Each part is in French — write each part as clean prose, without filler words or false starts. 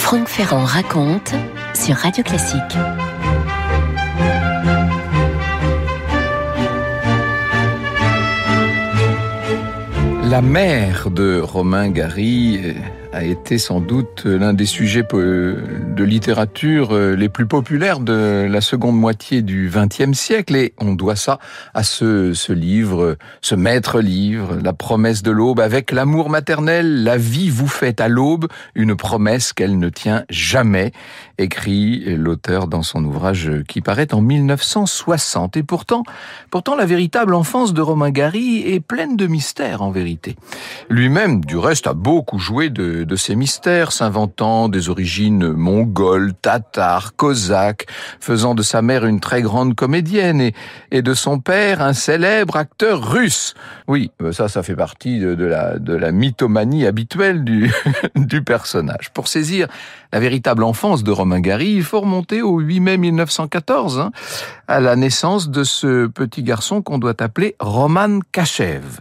Franck Ferrand raconte sur Radio Classique. La mère de Romain Gary a été sans doute l'un des sujets de littérature les plus populaires de la seconde moitié du XXe siècle, et on doit ça à ce livre, ce maître livre, La promesse de l'aube, avec l'amour maternel, la vie vous fait à l'aube, une promesse qu'elle ne tient jamais, écrit l'auteur dans son ouvrage qui paraît en 1960. Et pourtant, la véritable enfance de Romain Gary est pleine de mystères en vérité. Lui-même, du reste, a beaucoup joué de ces mystères, s'inventant des origines mongoles, tatars, cosaques, faisant de sa mère une très grande comédienne et de son père un célèbre acteur russe. Oui, ça fait partie de la mythomanie habituelle du personnage. Pour saisir la véritable enfance de Romain Gary, il faut remonter au 8 mai 1914, à la naissance de ce petit garçon qu'on doit appeler Roman Kachev.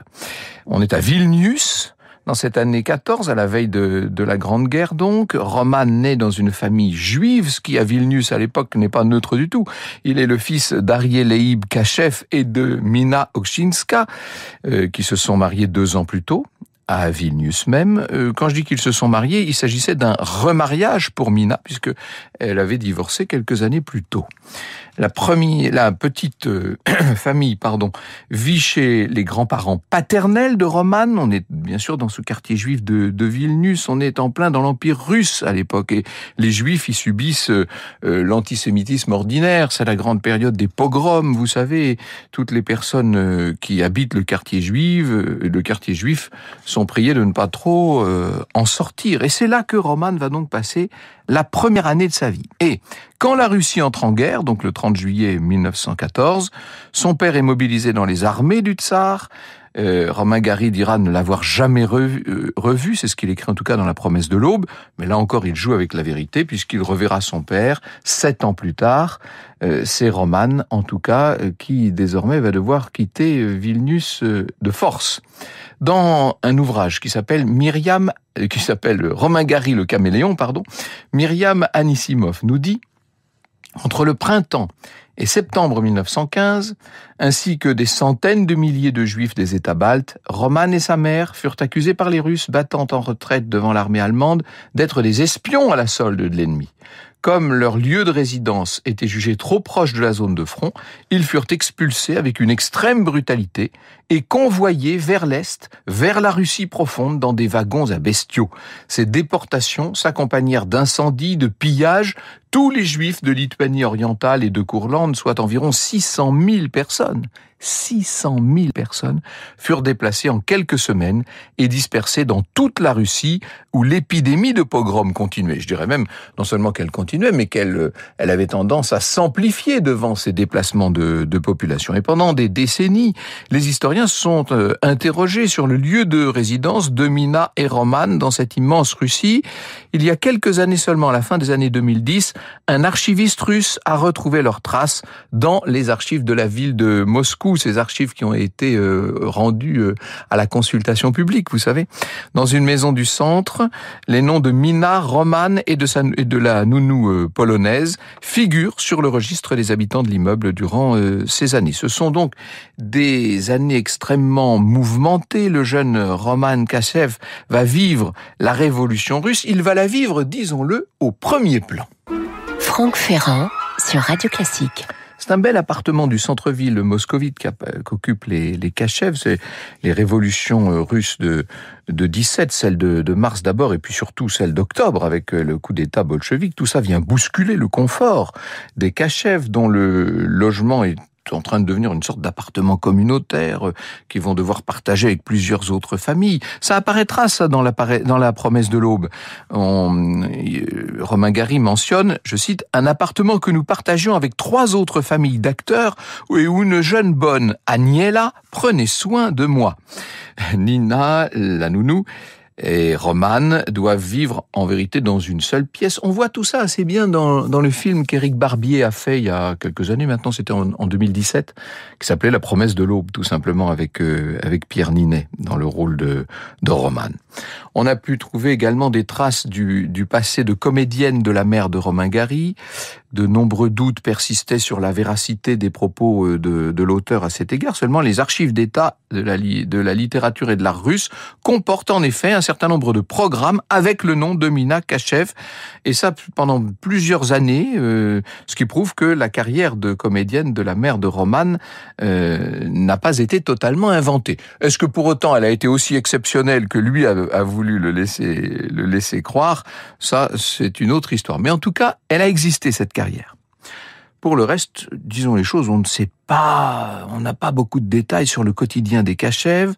On est à Vilnius, dans cette année 14, à la veille de la Grande Guerre donc. Roman naît dans une famille juive, ce qui à Vilnius à l'époque n'est pas neutre du tout. Il est le fils d'Arié Leib Kachev et de Mina Okshinska, qui se sont mariés 2 ans plus tôt, à Vilnius même. Quand je dis qu'ils se sont mariés, il s'agissait d'un remariage pour Mina, puisque elle avait divorcé quelques années plus tôt. La petite famille, vit chez les grands-parents paternels de Roman. On est bien sûr dans ce quartier juif de Vilnius. On est en plein dans l'Empire russe à l'époque, et les Juifs y subissent l'antisémitisme ordinaire. C'est la grande période des pogroms, vous savez. Toutes les personnes qui habitent le quartier juif sont priées de ne pas trop en sortir. Et c'est là que Roman va donc passer la première année de sa vie. Et quand la Russie entre en guerre, donc le 30 juillet 1914, son père est mobilisé dans les armées du tsar. Romain Gary dira ne l'avoir jamais revu, c'est ce qu'il écrit en tout cas dans La promesse de l'aube, mais là encore il joue avec la vérité puisqu'il reverra son père 7 ans plus tard. C'est Roman en tout cas qui désormais va devoir quitter Vilnius de force. Dans un ouvrage qui s'appelle Romain Gary le caméléon, Myriam Anissimov nous dit: entre le printemps et septembre 1915, ainsi que des centaines de milliers de juifs des États baltes, Roman et sa mère furent accusés par les Russes battant en retraite devant l'armée allemande d'être des espions à la solde de l'ennemi. Comme leur lieu de résidence était jugé trop proche de la zone de front, ils furent expulsés avec une extrême brutalité et convoyés vers l'Est, vers la Russie profonde, dans des wagons à bestiaux. Ces déportations s'accompagnèrent d'incendies, de pillages. Tous les Juifs de Lituanie orientale et de Courlande, soit environ 600 000 personnes, furent déplacés en quelques semaines et dispersés dans toute la Russie où l'épidémie de pogrom continuait. Je dirais même, non seulement qu'elle continuait, mais qu'elle avait tendance à s'amplifier devant ces déplacements de population. Et pendant des décennies, les historiens se sont interrogés sur le lieu de résidence de Mina et Roman dans cette immense Russie. Il y a quelques années seulement, à la fin des années 2010, un archiviste russe a retrouvé leurs traces dans les archives de la ville de Moscou, ces archives qui ont été rendues à la consultation publique, vous savez. Dans une maison du centre, les noms de Mina, Roman et de la nounou polonaise figurent sur le registre des habitants de l'immeuble durant ces années. Ce sont donc des années extrêmement mouvementées. Le jeune Roman Kachev va vivre la révolution russe. Il va la vivre, disons-le, au premier plan. Franck Ferrand sur Radio Classique. C'est un bel appartement du centre-ville moscovite qu'occupent les Kachev. C'est les révolutions russes de 17, celle de mars d'abord, et puis surtout celle d'octobre avec le coup d'État bolchevique. Tout ça vient bousculer le confort des Kachev, dont le logement est en train de devenir une sorte d'appartement communautaire qu'ils vont devoir partager avec plusieurs autres familles. Ça apparaîtra, ça, dans la promesse de l'aube. Romain Gary mentionne, je cite, « un appartement que nous partagions avec 3 autres familles d'acteurs et où une jeune bonne, Aniela, prenait soin de moi. » Nina, la nounou, et Roman doivent vivre en vérité dans une seule pièce. On voit tout ça assez bien dans le film qu'Éric Barbier a fait il y a quelques années maintenant, c'était en 2017, qui s'appelait La promesse de l'aube, tout simplement, avec Pierre Ninet dans le rôle de Roman. On a pu trouver également des traces du passé de comédienne de la mère de Romain Gary. De nombreux doutes persistaient sur la véracité des propos de l'auteur à cet égard. Seulement, les archives d'État de la littérature et de l'art russe comportent en effet un certain nombre de programmes avec le nom de Mina Kachev. Et ça, pendant plusieurs années, ce qui prouve que la carrière de comédienne de la mère de Roman n'a pas été totalement inventée. Est-ce que pour autant elle a été aussi exceptionnelle que lui a voulu le laisser croire? Ça, c'est une autre histoire. Mais en tout cas, elle a existé, cette carrière. Pour le reste, disons les choses, on ne sait pas, on n'a pas beaucoup de détails sur le quotidien des Kachev.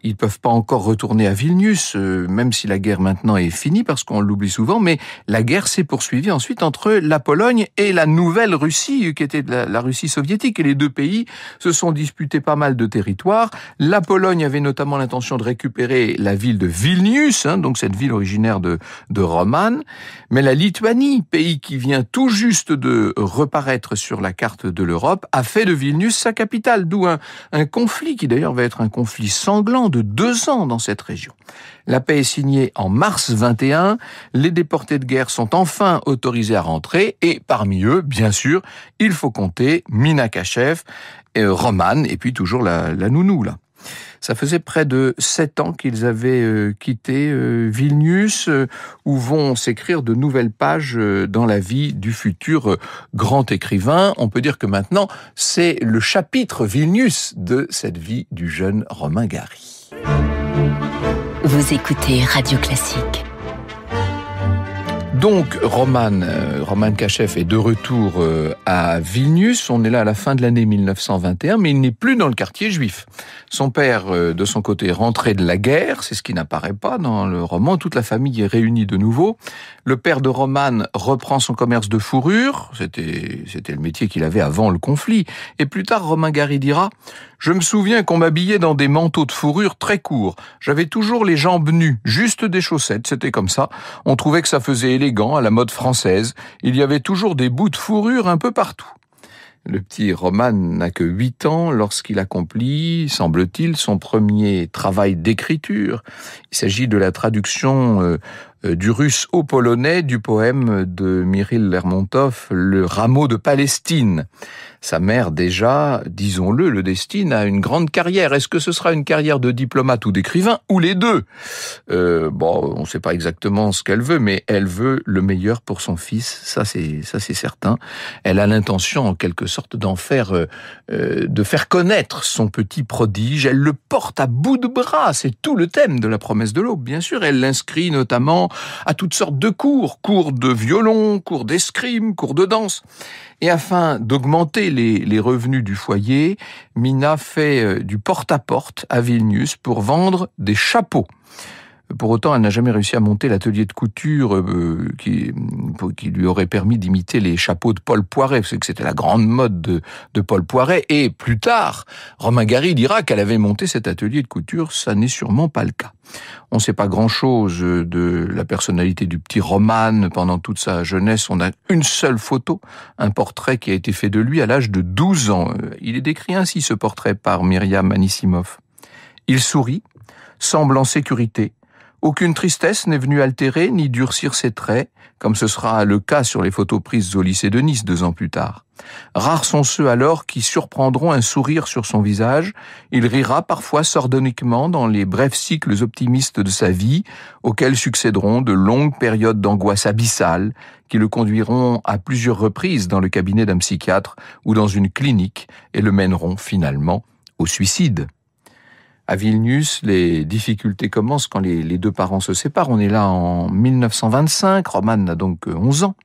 Ils peuvent pas encore retourner à Vilnius, même si la guerre maintenant est finie, parce qu'on l'oublie souvent, mais la guerre s'est poursuivie ensuite entre la Pologne et la nouvelle Russie, qui était la Russie soviétique, et les deux pays se sont disputés pas mal de territoires. La Pologne avait notamment l'intention de récupérer la ville de Vilnius, donc cette ville originaire de Roman, mais la Lituanie, pays qui vient tout juste de reparaître sur la carte de l'Europe, a fait de Vilnius sa capitale, d'où un conflit qui d'ailleurs va être un conflit sanglant de 2 ans dans cette région. La paix est signée en mars 21, les déportés de guerre sont enfin autorisés à rentrer, et parmi eux, bien sûr, il faut compter Mina Kachev, Roman, et puis toujours la nounou, là. Ça faisait près de 7 ans qu'ils avaient quitté Vilnius, où vont s'écrire de nouvelles pages dans la vie du futur grand écrivain. On peut dire que maintenant, c'est le chapitre Vilnius de cette vie du jeune Romain Gary. Vous écoutez Radio Classique. Donc, Roman Kachev est de retour à Vilnius. On est là à la fin de l'année 1921, mais il n'est plus dans le quartier juif. Son père, de son côté, est rentré de la guerre. C'est ce qui n'apparaît pas dans le roman. Toute la famille est réunie de nouveau. Le père de Roman reprend son commerce de fourrure. C'était le métier qu'il avait avant le conflit. Et plus tard, Romain Gary dira « Je me souviens qu'on m'habillait dans des manteaux de fourrure très courts. J'avais toujours les jambes nues, juste des chaussettes. C'était comme ça. On trouvait que ça faisait élégant à la mode française. Il y avait toujours des bouts de fourrure un peu partout. » Le petit Roman n'a que 8 ans lorsqu'il accomplit, semble-t-il, son premier travail d'écriture. Il s'agit de la traduction du russe au polonais du poème de Mireille Lermontov, Le rameau de Palestine. Sa mère, déjà, disons-le, le destine à une grande carrière. Est-ce que ce sera une carrière de diplomate ou d'écrivain, ou les deux? On ne sait pas exactement ce qu'elle veut, mais elle veut le meilleur pour son fils, ça c'est certain. Elle a l'intention, en quelque sorte, de faire connaître son petit prodige. Elle le porte à bout de bras, c'est tout le thème de La promesse de l'aube, bien sûr. Elle l'inscrit notamment à toutes sortes de cours de violon, cours d'escrime, cours de danse. Et afin d'augmenter les revenus du foyer, Mina fait du porte-à-porte à Vilnius pour vendre des chapeaux. Pour autant, elle n'a jamais réussi à monter l'atelier de couture qui lui aurait permis d'imiter les chapeaux de Paul Poiret, parce que c'était la grande mode de Paul Poiret. Et plus tard, Romain Gary dira qu'elle avait monté cet atelier de couture. Ça n'est sûrement pas le cas. On ne sait pas grand-chose de la personnalité du petit Roman pendant toute sa jeunesse. On a une seule photo, un portrait qui a été fait de lui à l'âge de 12 ans. Il est décrit ainsi, ce portrait, par Myriam Anissimov. Il sourit, semble en sécurité. Aucune tristesse n'est venue altérer ni durcir ses traits, comme ce sera le cas sur les photos prises au lycée de Nice 2 ans plus tard. Rares sont ceux alors qui surprendront un sourire sur son visage. Il rira parfois sardoniquement dans les brefs cycles optimistes de sa vie, auxquels succéderont de longues périodes d'angoisse abyssale qui le conduiront à plusieurs reprises dans le cabinet d'un psychiatre ou dans une clinique et le mèneront finalement au suicide. À Vilnius, les difficultés commencent quand les deux parents se séparent. On est là en 1925, Roman a donc 11 ans.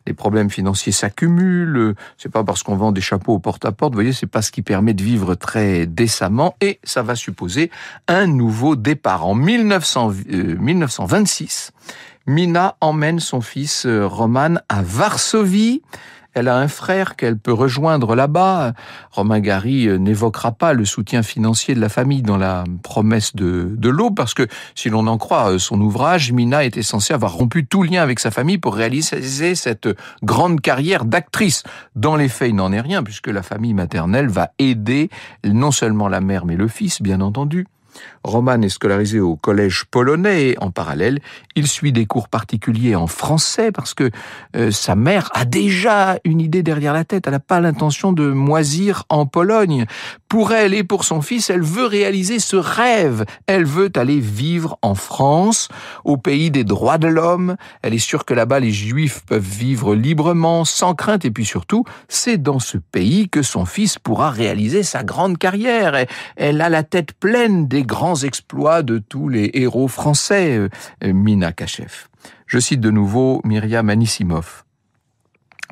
Les problèmes financiers s'accumulent, c'est pas parce qu'on vend des chapeaux au porte-à-porte, vous voyez, c'est pas ce qui permet de vivre très décemment, et ça va supposer un nouveau départ. En 1926, Mina emmène son fils Roman à Varsovie. Elle a un frère qu'elle peut rejoindre là-bas. Romain Gary n'évoquera pas le soutien financier de la famille dans la promesse de l'Aube, parce que, si l'on en croit son ouvrage, Mina était censée avoir rompu tout lien avec sa famille pour réaliser cette grande carrière d'actrice. Dans les faits, il n'en est rien, puisque la famille maternelle va aider non seulement la mère, mais le fils, bien entendu. Roman est scolarisé au collège polonais et en parallèle, il suit des cours particuliers en français parce que sa mère a déjà une idée derrière la tête. Elle n'a pas l'intention de moisir en Pologne. Pour elle et pour son fils, elle veut réaliser ce rêve. Elle veut aller vivre en France, au pays des droits de l'homme. Elle est sûre que là-bas, les Juifs peuvent vivre librement, sans crainte. Et puis surtout, c'est dans ce pays que son fils pourra réaliser sa grande carrière. Et elle a la tête pleine des grands exploits de tous les héros français, Mina Kachef. Je cite de nouveau Myriam Anisimov.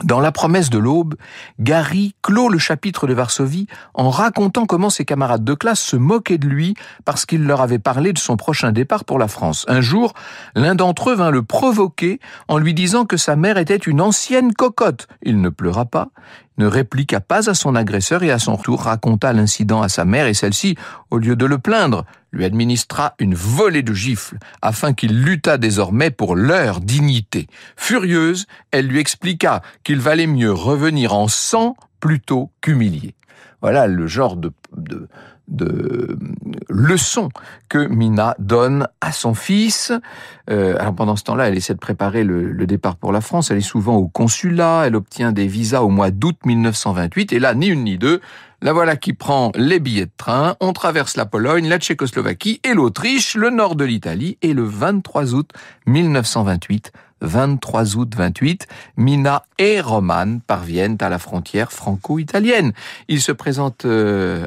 Dans La promesse de l'Aube, Gary clôt le chapitre de Varsovie en racontant comment ses camarades de classe se moquaient de lui parce qu'il leur avait parlé de son prochain départ pour la France. Un jour, l'un d'entre eux vint le provoquer en lui disant que sa mère était une ancienne cocotte. Il ne pleura pas, ne répliqua pas à son agresseur et à son retour raconta l'incident à sa mère et celle-ci, au lieu de le plaindre, lui administra une volée de gifles afin qu'il luttât désormais pour leur dignité. Furieuse, elle lui expliqua qu'il valait mieux revenir en sang plutôt qu'humilié. Voilà le genre de leçon que Mina donne à son fils. Alors pendant ce temps-là, elle essaie de préparer le départ pour la France. Elle est souvent au consulat. Elle obtient des visas au mois d'août 1928. Et là, ni une ni deux, la voilà qui prend les billets de train. On traverse la Pologne, la Tchécoslovaquie et l'Autriche, le nord de l'Italie. Et le 23 août 1928, 23 août 28, Mina et Roman parviennent à la frontière franco-italienne. Ils se présentent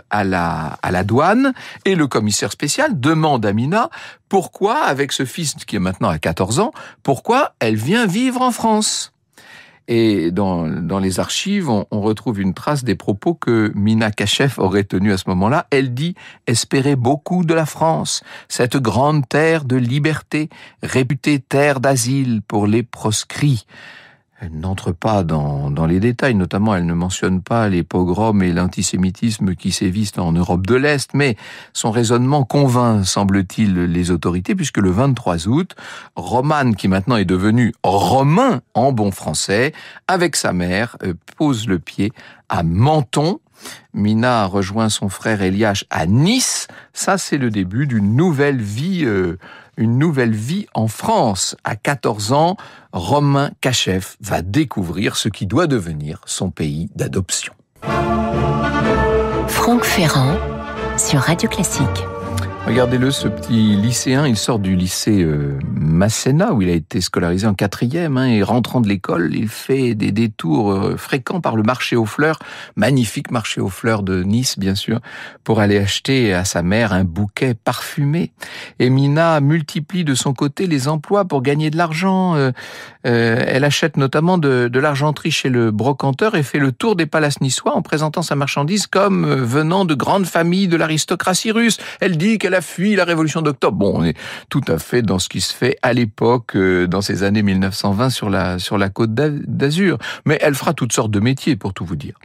à la douane et le commissaire spécial demande à Mina pourquoi, avec ce fils qui est maintenant à 14 ans, pourquoi elle vient vivre en France. Et dans les archives, on retrouve une trace des propos que Mina Kachef aurait tenus à ce moment-là. Elle dit espérer beaucoup de la France, cette grande terre de liberté, réputée terre d'asile pour les proscrits. Elle n'entre pas dans les détails, notamment elle ne mentionne pas les pogroms et l'antisémitisme qui sévissent en Europe de l'Est, mais son raisonnement convainc, semble-t-il, les autorités, puisque le 23 août, Roman, qui maintenant est devenu Romain en bon français, avec sa mère, pose le pied à Menton. Mina rejoint son frère Eliash à Nice. Ça, c'est le début d'une nouvelle vie en France. À 14 ans, Romain Kachef va découvrir ce qui doit devenir son pays d'adoption. Franck Ferrand sur Radio Classique. Regardez-le, ce petit lycéen, il sort du lycée Masséna, où il a été scolarisé en 4e, et rentrant de l'école, il fait des détours fréquents par le marché aux fleurs, magnifique marché aux fleurs de Nice, bien sûr, pour aller acheter à sa mère un bouquet parfumé. Et Mina multiplie de son côté les emplois pour gagner de l'argent. Elle achète notamment de l'argenterie chez le brocanteur et fait le tour des palaces niçois en présentant sa marchandise comme venant de grandes familles de l'aristocratie russe. Elle dit qu'elle a fui la révolution d'octobre. Bon, on est tout à fait dans ce qui se fait à l'époque, dans ces années 1920 sur la côte d'Azur. Mais elle fera toutes sortes de métiers, pour tout vous dire.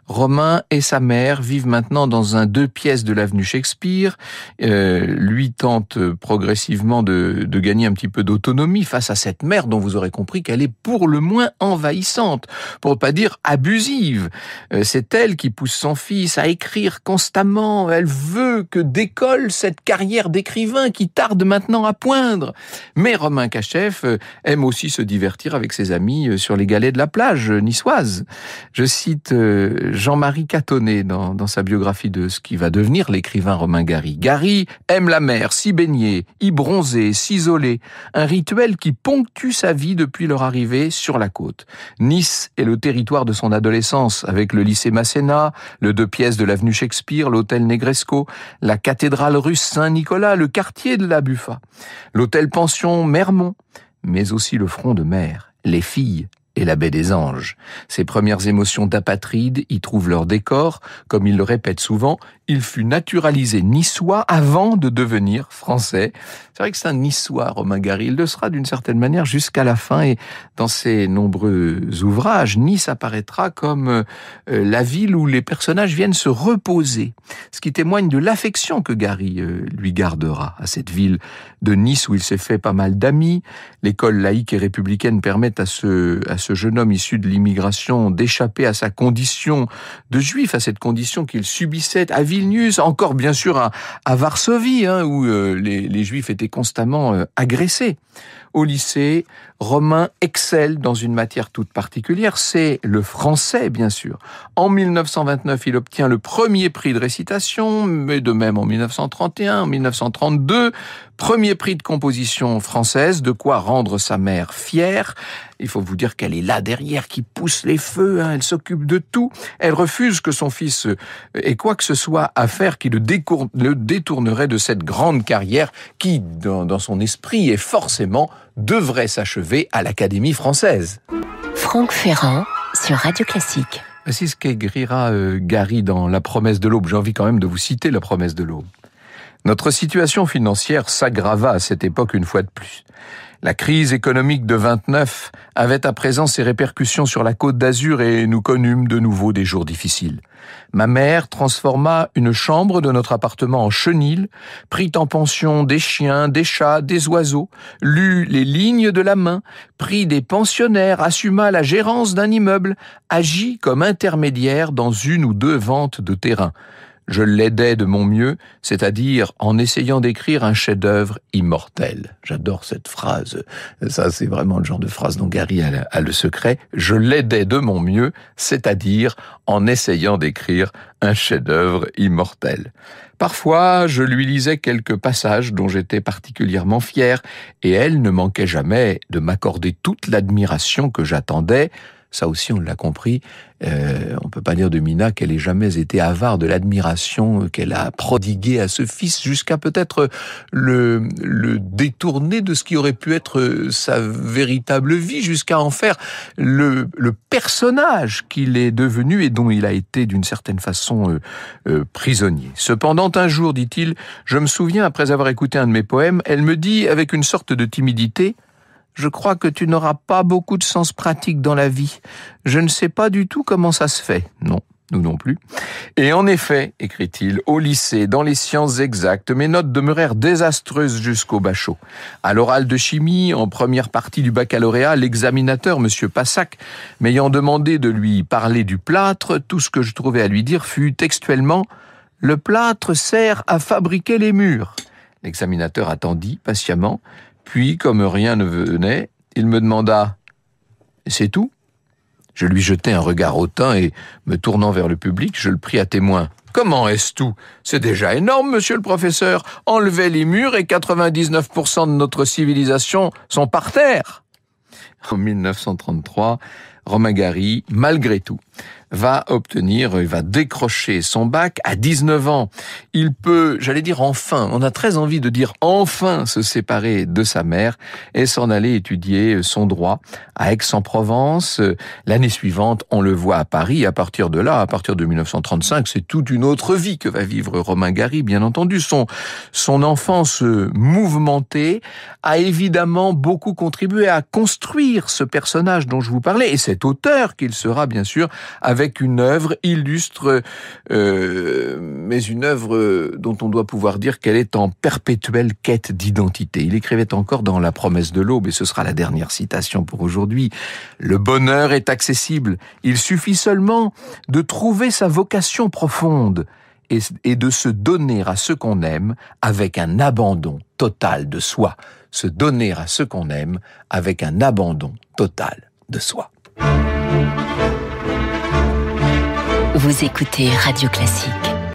Romain et sa mère vivent maintenant dans un 2 pièces de l'avenue Shakespeare. Lui tente progressivement de gagner un petit peu d'autonomie face à cette mère dont vous aurez compris qu'elle est pour le moins envahissante, pour ne pas dire abusive. C'est elle qui pousse son fils à écrire constamment. Elle veut que décolle cette carrière d'écrivain qui tarde maintenant à poindre. Mais Romain Kachef aime aussi se divertir avec ses amis sur les galets de la plage niçoise. Je cite Jean-Marie Catonnet dans sa biographie de ce qui va devenir l'écrivain Romain Gary. Gary aime la mer, s'y baigner, y bronzer, s'isoler. Un rituel qui ponctue sa vie depuis leur arrivée sur la côte. Nice est le territoire de son adolescence, avec le lycée Masséna, le 2 pièces de l'avenue Shakespeare, l'hôtel Negresco, la cathédrale russe Saint-Nicolas, le quartier de la Buffa, l'hôtel-pension Mermont, mais aussi le front de mer, les filles et la baie des Anges. Ses premières émotions d'apatride y trouvent leur décor. Comme il le répète souvent, il fut naturalisé niçois avant de devenir français. C'est vrai que c'est un niçois, Romain Gary. Il le sera d'une certaine manière jusqu'à la fin, et dans ses nombreux ouvrages, Nice apparaîtra comme la ville où les personnages viennent se reposer. Ce qui témoigne de l'affection que Gary lui gardera à cette ville de Nice où il s'est fait pas mal d'amis. L'école laïque et républicaine permet à ce jeune homme issu de l'immigration d'échapper à sa condition de juif, à cette condition qu'il subissait à Vilnius, encore bien sûr à Varsovie, où les juifs étaient constamment agressés. Au lycée, Romain excelle dans une matière toute particulière, c'est le français, bien sûr. En 1929, il obtient le premier prix de récitation, mais de même en 1931, en 1932, premier prix de composition française, de quoi rendre sa mère fière. Il faut vous dire qu'elle est là derrière, qui pousse les feux, elle s'occupe de tout. Elle refuse que son fils ait quoi que ce soit à faire qui le détournerait de cette grande carrière qui, dans son esprit, et forcément, devrait s'achever à l'Académie française. Franck Ferrand sur Radio Classique. Voici ce qu'écrira Gary dans La promesse de l'aube. J'ai envie quand même de vous citer La promesse de l'aube. Notre situation financière s'aggrava à cette époque une fois de plus. La crise économique de 29 avait à présent ses répercussions sur la Côte d'Azur et nous connûmes de nouveau des jours difficiles. Ma mère transforma une chambre de notre appartement en chenil, prit en pension des chiens, des chats, des oiseaux, lut les lignes de la main, prit des pensionnaires, assuma la gérance d'un immeuble, agit comme intermédiaire dans une ou deux ventes de terrain. Je l'aidais de mon mieux, c'est-à-dire en essayant d'écrire un chef-d'œuvre immortel. J'adore cette phrase. Ça, c'est vraiment le genre de phrase dont Gary a le secret. Je l'aidais de mon mieux, c'est-à-dire en essayant d'écrire un chef-d'œuvre immortel. Parfois, je lui lisais quelques passages dont j'étais particulièrement fier, et elle ne manquait jamais de m'accorder toute l'admiration que j'attendais. Ça aussi, on l'a compris, on peut pas dire de Mina qu'elle ait jamais été avare de l'admiration qu'elle a prodiguée à ce fils, jusqu'à peut-être le détourner de ce qui aurait pu être sa véritable vie, jusqu'à en faire le personnage qu'il est devenu et dont il a été d'une certaine façon prisonnier. Cependant, un jour, dit-il, je me souviens, après avoir écouté un de mes poèmes, elle me dit avec une sorte de timidité: je crois que tu n'auras pas beaucoup de sens pratique dans la vie. Je ne sais pas du tout comment ça se fait. Non, nous non plus. Et en effet, écrit-il, au lycée, dans les sciences exactes, mes notes demeurèrent désastreuses jusqu'au bachot. À l'oral de chimie, en première partie du baccalauréat, l'examinateur, M. Passac, m'ayant demandé de lui parler du plâtre, tout ce que je trouvais à lui dire fut textuellement « Le plâtre sert à fabriquer les murs ». L'examinateur attendit patiemment. Puis, comme rien ne venait, il me demanda « C'est tout ?» Je lui jetai un regard hautain et, me tournant vers le public, je le pris à témoin. « Comment est-ce tout ? C'est déjà énorme, monsieur le professeur. Enlevez les murs et 99% de notre civilisation sont par terre. » En 1933, Romain Gary, malgré tout, va décrocher son bac à 19 ans. Il peut, j'allais dire enfin, on a très envie de dire enfin se séparer de sa mère et s'en aller étudier son droit à Aix-en-Provence. L'année suivante, on le voit à Paris. À partir de là, à partir de 1935, c'est toute une autre vie que va vivre Romain Gary, bien entendu. Son enfance mouvementée a évidemment beaucoup contribué à construire ce personnage dont je vous parlais et cet auteur qu'il sera, bien sûr, avec une œuvre illustre, mais une œuvre dont on doit pouvoir dire qu'elle est en perpétuelle quête d'identité. Il écrivait encore dans La promesse de l'aube, et ce sera la dernière citation pour aujourd'hui, « Le bonheur est accessible, il suffit seulement de trouver sa vocation profonde et de se donner à ce qu'on aime avec un abandon total de soi. » Se donner à ce qu'on aime avec un abandon total de soi. Vous écoutez Radio Classique.